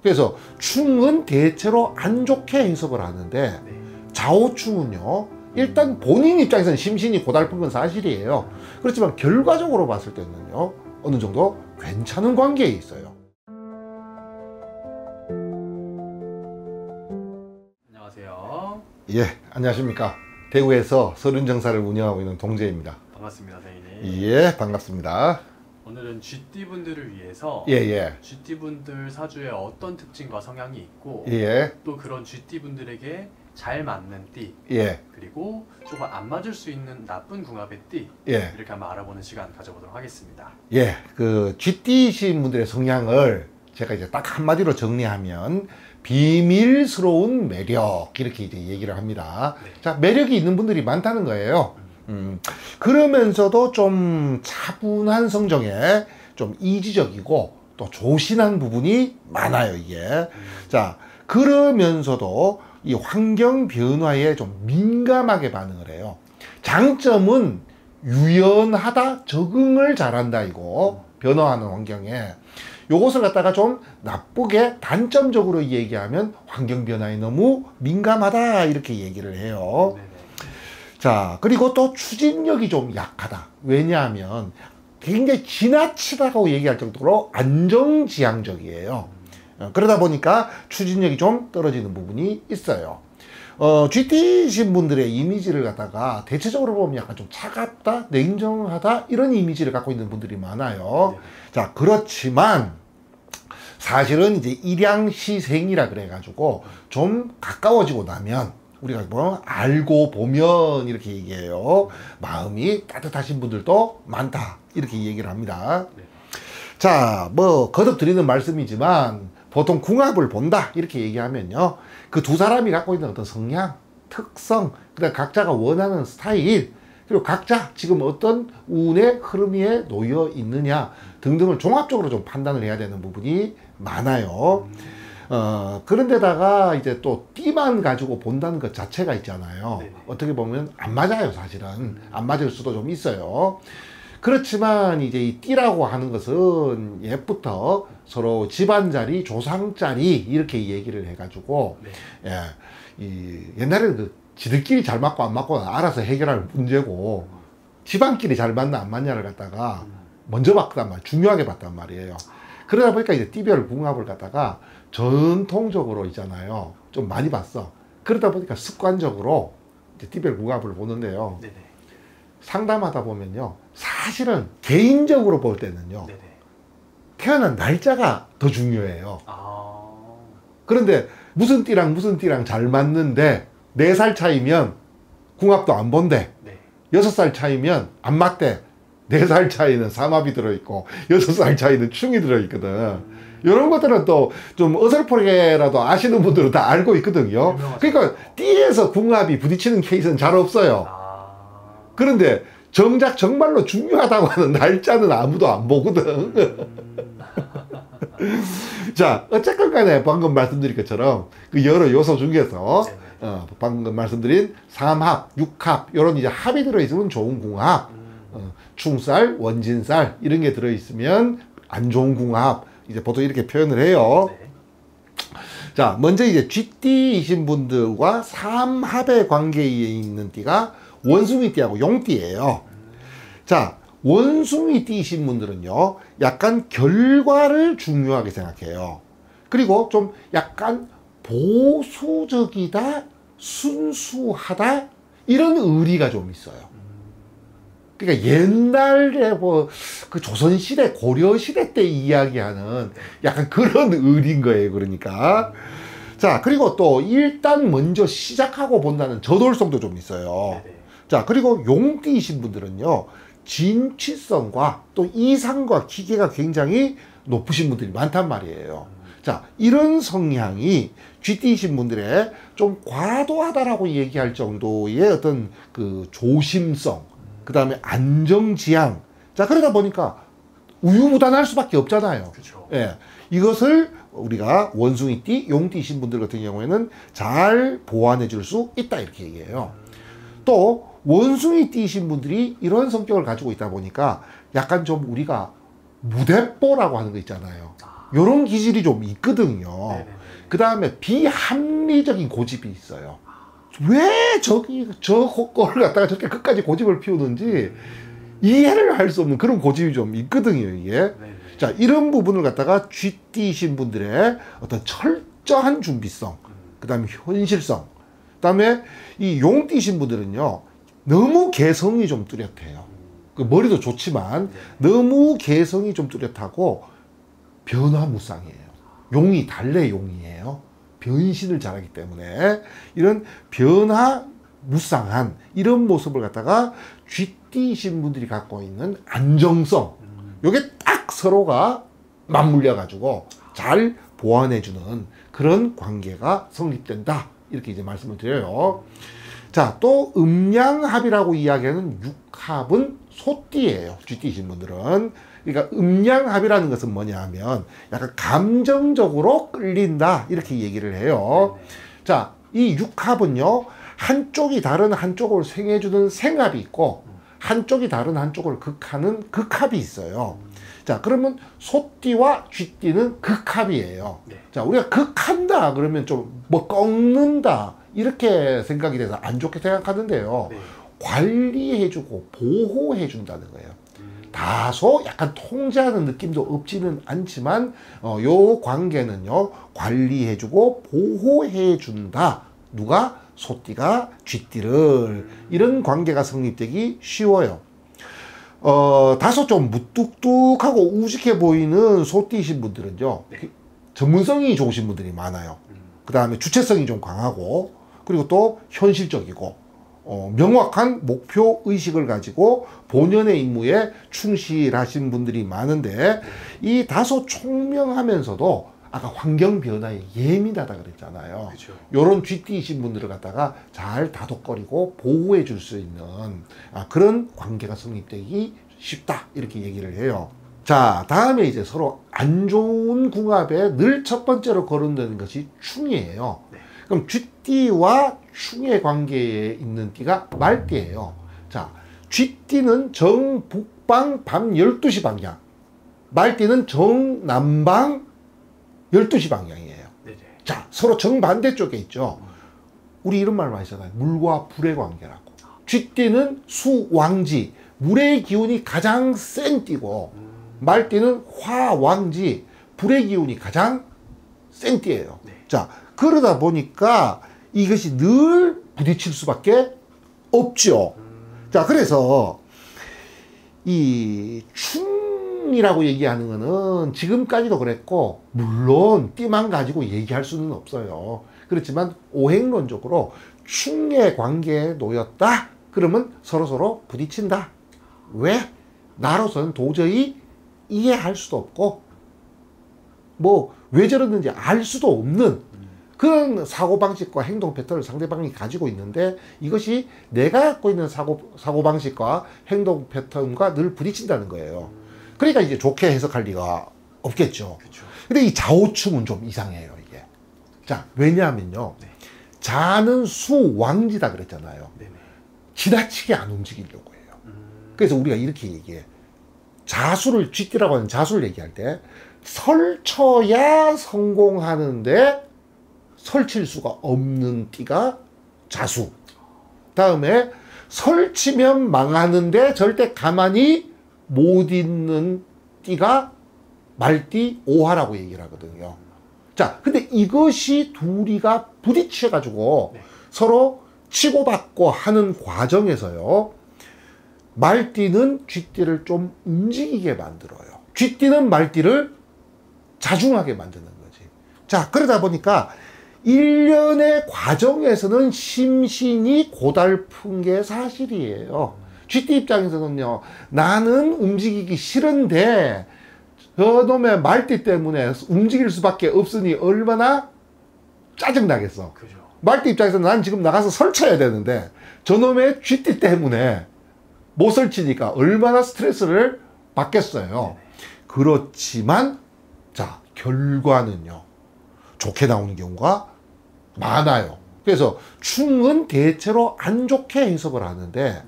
그래서 충은 대체로 안 좋게 해석을 하는데 좌우충은요, 일단 본인 입장에서는 심신이 고달픈 건 사실이에요. 그렇지만 결과적으로 봤을 때는요, 어느 정도 괜찮은 관계에 있어요. 안녕하세요. 예, 안녕하십니까. 대구에서 서른정사를 운영하고 있는 동재입니다. 반갑습니다, 선생님. 예, 반갑습니다. 오늘은 GT분들을 위해서 GT분들 사주에 어떤 특징과 성향이 있고 또 그런 GT분들에게 잘 맞는 띠, 그리고 조금 안 맞을 수 있는 나쁜 궁합의 띠, 이렇게 한번 알아보는 시간 가져보도록 하겠습니다. 그 GT이신 분들의 성향을 제가 이제 딱 한마디로 정리하면 비밀스러운 매력, 이렇게 이제 얘기를 합니다. 자, 매력이 있는 분들이 많다는 거예요. 그러면서도 좀 차분한 성정에 좀 이지적이고 또 조신한 부분이 많아요, 이게. 자, 그러면서도 이 환경 변화에 좀 민감하게 반응을 해요. 장점은 유연하다, 적응을 잘한다, 이거. 변화하는 환경에. 요것을 갖다가 좀 나쁘게 단점적으로 얘기하면 환경 변화에 너무 민감하다, 이렇게 얘기를 해요. 자, 그리고 또 추진력이 좀 약하다. 왜냐하면 굉장히 지나치다고 얘기할 정도로 안정지향적이에요. 그러다 보니까 추진력이 좀 떨어지는 부분이 있어요. GT신 분들의 이미지를 갖다가 대체적으로 보면 약간 좀 차갑다, 냉정하다, 이런 이미지를 갖고 있는 분들이 많아요. 자, 그렇지만 사실은 이제 일양시생이라 그래가지고 좀 가까워지고 나면 우리가 뭐 알고 보면 이렇게 얘기해요. 마음이 따뜻하신 분들도 많다, 이렇게 얘기를 합니다. 자, 뭐 거듭 드리는 말씀이지만 보통 궁합을 본다, 이렇게 얘기하면요, 그 두 사람이 갖고 있는 어떤 성향, 특성, 그다음 각자가 원하는 스타일, 그리고 각자 지금 어떤 운의 흐름에 놓여 있느냐 등등을 종합적으로 좀 판단을 해야 되는 부분이 많아요. 그런데다가 이제 또 띠만 가지고 본다는 것 자체가 있잖아요. 어떻게 보면 안 맞아요, 사실은. 안 맞을 수도 좀 있어요. 그렇지만 이제 이 띠라고 하는 것은 옛부터 서로 집안자리, 조상자리, 이렇게 얘기를 해가지고 옛날에는 그 지들끼리 잘 맞고 안 맞고 알아서 해결할 문제고, 집안끼리 잘 맞나 안 맞냐를 갖다가 먼저 봤단 말이에요. 중요하게 봤단 말이에요. 그러다 보니까 이제 띠별 궁합을 갖다가 전통적으로 있잖아요, 좀 많이 봤어. 그러다 보니까 습관적으로 이제 띠별 궁합을 보는데요. 상담하다 보면요, 사실은 개인적으로 볼 때는요, 태어난 날짜가 더 중요해요. 그런데 무슨 띠랑 무슨 띠랑 잘 맞는데 4살 차이면 궁합도 안 본대. 6살 차이면 안 맞대. 4살 차이는 삼합이 들어있고 6살 차이는 충이 들어있거든. 이런 것들은 또 좀 어설프게라도 아시는 분들은 다 알고 있거든요. 그러니까 띠에서 궁합이 부딪히는 케이스는 잘 없어요. 그런데 정작 정말로 중요하다고 하는 날짜는 아무도 안 보거든. 자, 어쨌건 간에 방금 말씀드린 것처럼 그 여러 요소 중에서 방금 말씀드린 삼합, 육합, 이런 이제 합이 들어있으면 좋은 궁합, 충살, 원진살, 이런 게 들어있으면 안 좋은 궁합, 이제 보통 이렇게 표현을 해요. 자, 먼저 이제 쥐띠이신 분들과 삼합의 관계에 있는 띠가 원숭이띠하고 용띠예요. 자, 원숭이띠이신 분들은요, 약간 결과를 중요하게 생각해요. 그리고 좀 약간 보수적이다, 순수하다, 이런 의리가 좀 있어요. 그러니까 옛날에 뭐 그 조선시대, 고려시대 때 이야기하는 약간 그런 의리인 거예요. 그러니까. 자, 그리고 또 일단 먼저 시작하고 본다는 저돌성도 좀 있어요. 자, 그리고 용띠이신 분들은요, 진취성과 또 이상과 기계가 굉장히 높으신 분들이 많단 말이에요. 자, 이런 성향이 쥐띠이신 분들의 좀 과도하다라고 얘기할 정도의 어떤 그 조심성, 그 다음에 안정지향. 자, 그러다 보니까 우유부단할 수밖에 없잖아요. 이것을 우리가 원숭이띠, 용띠이신 분들 같은 경우에는 잘 보완해 줄 수 있다, 이렇게 얘기해요. 또 원숭이띠이신 분들이 이런 성격을 가지고 있다 보니까 약간 좀 우리가 무대뽀라고 하는 거 있잖아요. 요런 기질이 좀 있거든요. 그 다음에 비합리적인 고집이 있어요. 왜 저 거를 갖다가 저렇게 끝까지 고집을 피우는지 이해를 할 수 없는 그런 고집이 좀 있거든요, 이게. 자, 이런 부분을 갖다가 쥐띠신 분들의 어떤 철저한 준비성, 그 다음에 현실성, 그 다음에 이 용띠신 분들은요, 너무 개성이 좀 뚜렷해요. 그 머리도 좋지만 너무 개성이 좀 뚜렷하고 변화무쌍이에요. 용이 달래용이에요. 변신을 잘하기 때문에 이런 변화무쌍한 이런 모습을 갖다가 쥐띠신 분들이 갖고 있는 안정성, 요게 딱 서로가 맞물려 가지고 잘 보완해주는 그런 관계가 성립된다, 이렇게 이제 말씀을 드려요. 자, 또 음양합이라고 이야기하는 육합은 소띠예요. 쥐띠신 분들은. 그러니까 음양합이라는 것은 뭐냐 하면 약간 감정적으로 끌린다, 이렇게 얘기를 해요. 자, 이 육합은요, 한쪽이 다른 한쪽을 생해주는 생합이 있고 한쪽이 다른 한쪽을 극하는 극합이 있어요. 자, 그러면 소띠와 쥐띠는 극합이에요. 자, 우리가 극한다 그러면 좀 뭐 꺾는다 이렇게 생각이 돼서 안 좋게 생각하는데요. 관리해주고 보호해준다는 거예요. 다소 약간 통제하는 느낌도 없지는 않지만 요 관계는요, 관리해주고 보호해준다. 누가? 소띠가 쥐띠를. 이런 관계가 성립되기 쉬워요. 다소 좀 무뚝뚝하고 우직해 보이는 소띠이신 분들은요, 전문성이 좋으신 분들이 많아요. 그 다음에 주체성이 좀 강하고, 그리고 또 현실적이고, 명확한 목표 의식을 가지고 본연의 임무에 충실하신 분들이 많은데, 이 다소 총명하면서도 아까 환경 변화에 예민하다 그랬잖아요. 그쵸. 요런 쥐띠이신 분들을 갖다가 잘 다독거리고 보호해 줄 수 있는 그런 관계가 성립되기 쉽다, 이렇게 얘기를 해요. 자, 다음에 이제 서로 안 좋은 궁합에 늘 첫 번째로 거론되는 것이 충이에요. 그럼 쥐띠와 충의 관계에 있는 띠가 말띠예요. 자, 쥐띠는 정북방 밤 12시 방향, 말띠는 정남방 12시 방향이에요. 자, 서로 정반대쪽에 있죠. 우리 이런 말 많이 하잖아요. 물과 불의 관계라고. 쥐띠는 수왕지, 물의 기운이 가장 센 띠고, 말띠는 화왕지, 불의 기운이 가장 센 띠예요. 자, 그러다 보니까 이것이 늘 부딪힐 수밖에 없죠. 자, 그래서 이 충이라고 얘기하는 거는 지금까지도 그랬고, 물론 띠만 가지고 얘기할 수는 없어요. 그렇지만 오행론적으로 충의 관계에 놓였다 그러면 서로서로 부딪힌다. 왜? 나로서는 도저히 이해할 수도 없고 뭐 왜 저러는지 알 수도 없는 그런 사고방식과 행동 패턴을 상대방이 가지고 있는데, 이것이 내가 갖고 있는 사고방식과 행동 패턴과 늘 부딪힌다는 거예요. 그러니까 이제 좋게 해석할 리가 없겠죠. 그쵸. 근데 이 좌우충은 좀 이상해요, 이게. 자, 왜냐하면요, 자는 수왕지다 그랬잖아요. 지나치게 안 움직이려고 해요. 그래서 우리가 이렇게 얘기해. 자수를, 쥐띠라고 하는 자수를 얘기할 때 설쳐야 성공하는데 설칠 수가 없는 띠가 자수. 다음에 설치면 망하는데 절대 가만히 못 있는 띠가 말띠 오화라고 얘기를 하거든요. 자, 근데 이것이 둘이가 부딪혀가지고 서로 치고받고 하는 과정에서요, 말띠는 쥐띠를 좀 움직이게 만들어요. 쥐띠는 말띠를 자중하게 만드는 거지. 자, 그러다 보니까 일련의 과정에서는 심신이 고달픈 게 사실이에요. 쥐띠 입장에서는요, 나는 움직이기 싫은데 저놈의 말띠 때문에 움직일 수밖에 없으니 얼마나 짜증나겠어. 그죠. 말띠 입장에서는 난 지금 나가서 설쳐야 되는데 저놈의 쥐띠 때문에 못 설치니까 얼마나 스트레스를 받겠어요. 그렇지만 자, 결과는요, 좋게 나오는 경우가 많아요. 그래서 충은 대체로 안 좋게 해석을 하는데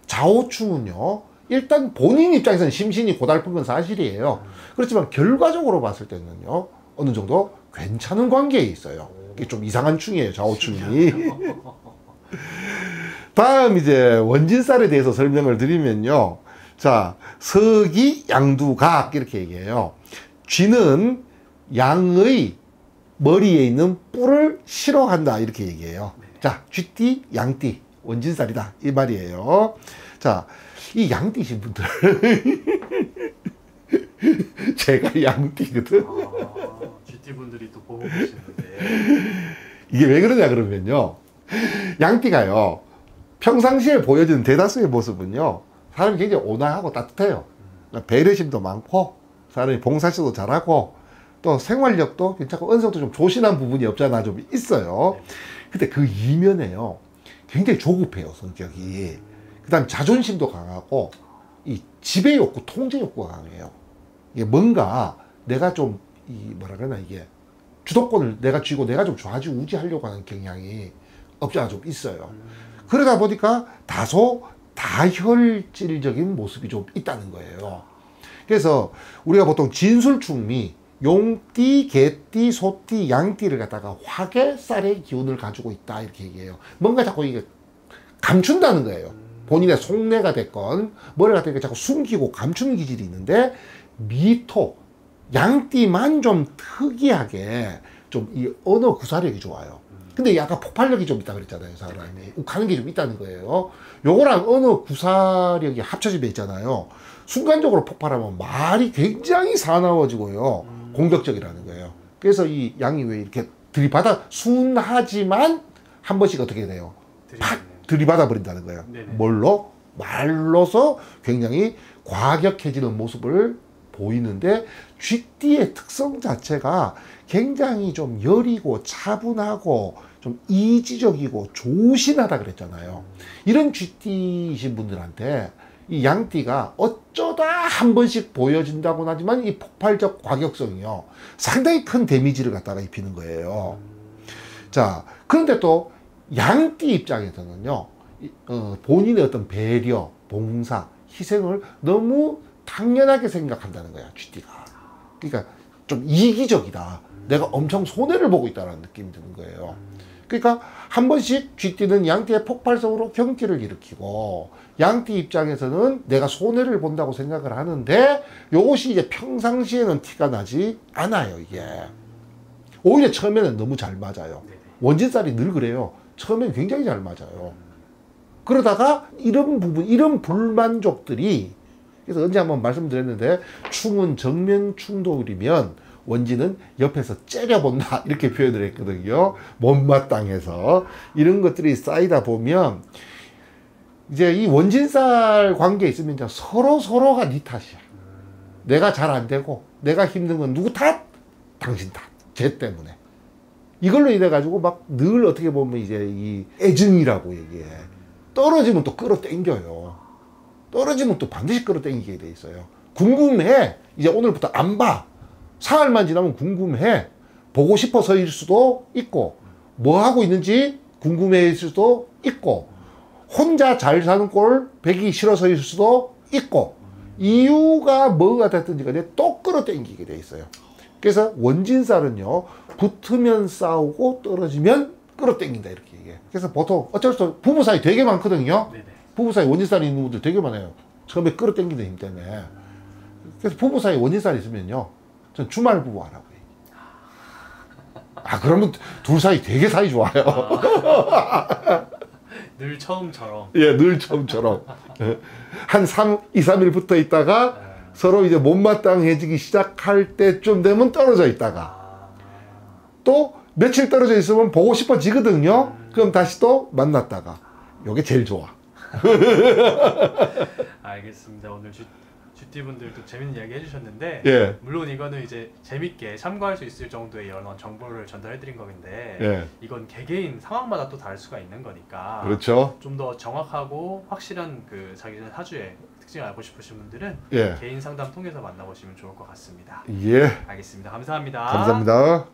좌우충은요, 일단 본인 입장에서는 심신이 고달픈 건 사실이에요. 그렇지만 결과적으로 봤을 때는요, 어느 정도 괜찮은 관계에 있어요. 이게 좀 이상한 충이에요, 좌우충이. 다음 이제 원진살에 대해서 설명을 드리면요. 자, 석이 양두각 이렇게 얘기해요. 쥐는 양의 머리에 있는 뿔을 싫어한다 이렇게 얘기해요. 자, 쥐띠, 양띠, 원진살이다 이 말이에요. 자, 이 양띠신 분들 제가 양띠거든. 쥐띠 분들이 또 보고 계시는데 이게 왜 그러냐 그러면요, 양띠가요 평상시에 보여지는 대다수의 모습은요 사람이 굉장히 온화하고 따뜻해요. 배려심도 많고 사람이 봉사시도 잘하고 또 생활력도 괜찮고 언성도 좀 조신한 부분이 없잖아 좀 있어요. 근데 그 이면에요 굉장히 조급해요, 성격이. 그 다음 자존심도 강하고 이 지배 욕구, 통제 욕구가 강해요. 이게 뭔가 내가 좀 뭐라 그러나, 이게 주도권을 내가 쥐고 내가 좀 좌지우지하려고 하는 경향이 없지 않아 좀 있어요. 그러다 보니까 다소 다혈질적인 모습이 좀 있다는 거예요. 그래서 우리가 보통 진술충미, 용띠, 개띠, 소띠, 양띠를 갖다가 화개살의 기운을 가지고 있다 이렇게 얘기해요. 뭔가 자꾸 이게 감춘다는 거예요. 본인의 속내가 됐건 뭐를 갖다가 자꾸 숨기고 감추는 기질이 있는데, 미토, 양띠만 좀 특이하게 좀 이 언어 구사력이 좋아요. 근데 약간 폭발력이 좀 있다 그랬잖아요, 사람이. 욱하는 게 좀 있다는 거예요. 요거랑 언어 구사력이 합쳐지면 있잖아요. 순간적으로 폭발하면 말이 굉장히 사나워지고요. 공격적이라는 거예요. 그래서 이 양이 왜 이렇게 들이받아, 순하지만 한 번씩 어떻게 돼요? 팍 들이받아 버린다는 거예요. 네네. 뭘로? 말로서 굉장히 과격해지는 모습을 보이는데, 쥐띠의 특성 자체가 굉장히 좀 여리고 차분하고 좀 이지적이고 조신하다 그랬잖아요. 이런 쥐띠이신 분들한테 이 양띠가 어쩌다 한 번씩 보여진다고는 하지만 이 폭발적 과격성이요 상당히 큰 데미지를 갖다가 입히는 거예요. 자, 그런데 또 양띠 입장에서는요 본인의 어떤 배려, 봉사, 희생을 너무 당연하게 생각한다는 거야, 쥐띠가. 그러니까 좀 이기적이다. 내가 엄청 손해를 보고 있다는 느낌이 드는 거예요. 그러니까 한 번씩 쥐띠는 양띠의 폭발성으로 경기를 일으키고, 양띠 입장에서는 내가 손해를 본다고 생각을 하는데, 요것이 이제 평상시에는 티가 나지 않아요, 이게. 오히려 처음에는 너무 잘 맞아요. 원진살이 늘 그래요. 처음엔 굉장히 잘 맞아요. 그러다가 이런 부분, 이런 불만족들이, 그래서 언제 한번 말씀드렸는데, 충은 정면 충돌이면 원진은 옆에서 째려본다 이렇게 표현을 했거든요. 못마땅해서. 이런 것들이 쌓이다 보면 이제 이 원진살 관계에 있으면 이제 서로가 네 탓이야. 내가 잘 안 되고 내가 힘든 건 누구 탓? 당신 탓. 쟤 때문에. 이걸로 인해 가지고 막 늘 어떻게 보면 이제 이 애증이라고 얘기해. 떨어지면 또 끌어당겨요. 떨어지면 또 반드시 끌어당기게 돼 있어요. 궁금해. 이제 오늘부터 안 봐. 사흘만 지나면 궁금해. 보고 싶어서일 수도 있고, 뭐 하고 있는지 궁금해일 수도 있고, 혼자 잘 사는 꼴 보기 싫어서일 수도 있고, 이유가 뭐가 됐든지 간에 또 끌어당기게 돼 있어요. 그래서 원진살은요 붙으면 싸우고 떨어지면 끌어당긴다 이렇게 얘기해. 그래서 보통 어쩔 수 없이 부부 사이 되게 많거든요. 네네. 부부 사이 원진살이 있는 분들 되게 많아요. 처음에 끌어당기는 힘 때문에. 그래서 부부 사이 원진살이 있으면요 전 주말 부부 하라고 얘기해요. 아, 그러면 둘 사이 되게 사이 좋아요. 늘 처음처럼. 예, 늘 처음처럼. 한 2, 3일 붙어 있다가 서로 이제 못마땅해지기 시작할 때쯤 되면 떨어져 있다가 또 며칠 떨어져 있으면 보고 싶어지거든요. 그럼 다시 또 만났다가. 요게 제일 좋아. 알겠습니다. 오늘 쥐띠분들도 재밌는 이야기 해주셨는데, 예. 물론 이거는 이제 재밌게 참고할 수 있을 정도의 이런 정보를 전달해드린 건데, 예. 이건 개개인 상황마다 또 다를 수가 있는 거니까, 그렇죠. 좀 더 정확하고 확실한 그 자기 사주의 특징을 알고 싶으신 분들은 예. 개인 상담 통해서 만나보시면 좋을 것 같습니다. 예. 알겠습니다. 감사합니다. 감사합니다.